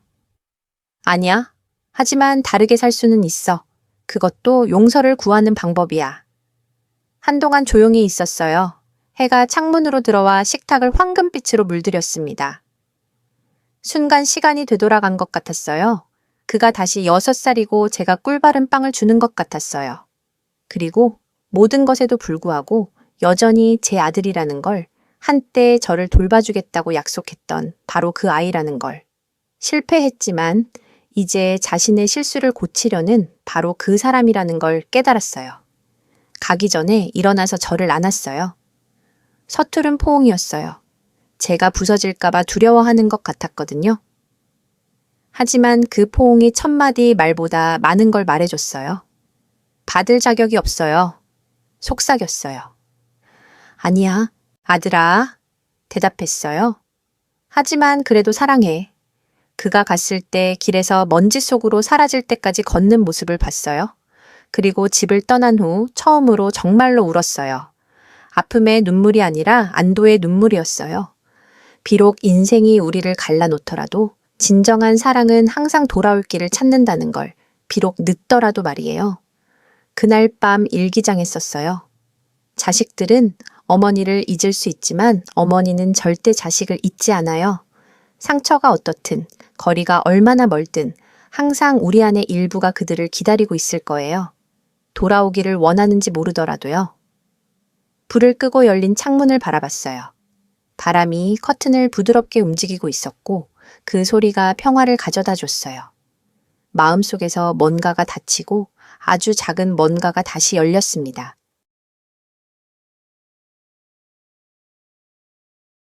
아니야. 하지만 다르게 살 수는 있어. 그것도 용서를 구하는 방법이야. 한동안 조용히 있었어요. 해가 창문으로 들어와 식탁을 황금빛으로 물들였습니다. 순간 시간이 되돌아간 것 같았어요. 그가 다시 6살이고 제가 꿀바른 빵을 주는 것 같았어요. 그리고 모든 것에도 불구하고 여전히 제 아들이라는 걸, 한때 저를 돌봐주겠다고 약속했던 바로 그 아이라는 걸. 실패했지만 이제 자신의 실수를 고치려는 바로 그 사람이라는 걸 깨달았어요. 가기 전에 일어나서 저를 안았어요. 서투른 포옹이었어요. 제가 부서질까봐 두려워하는 것 같았거든요. 하지만 그 포옹이 첫 마디 말보다 많은 걸 말해줬어요. 받을 자격이 없어요. 속삭였어요. 아니야, 아들아. 대답했어요. 하지만 그래도 사랑해. 그가 갔을 때 길에서 먼지 속으로 사라질 때까지 걷는 모습을 봤어요. 그리고 집을 떠난 후 처음으로 정말로 울었어요. 아픔의 눈물이 아니라 안도의 눈물이었어요. 비록 인생이 우리를 갈라놓더라도 진정한 사랑은 항상 돌아올 길을 찾는다는 걸, 비록 늦더라도 말이에요. 그날 밤 일기장에 썼어요. 자식들은 어머니를 잊을 수 있지만 어머니는 절대 자식을 잊지 않아요. 상처가 어떻든, 거리가 얼마나 멀든 항상 우리 안의 일부가 그들을 기다리고 있을 거예요. 돌아오기를 원하는지 모르더라도요. 불을 끄고 열린 창문을 바라봤어요. 바람이 커튼을 부드럽게 움직이고 있었고 그 소리가 평화를 가져다 줬어요. 마음속에서 뭔가가 닫히고 아주 작은 뭔가가 다시 열렸습니다.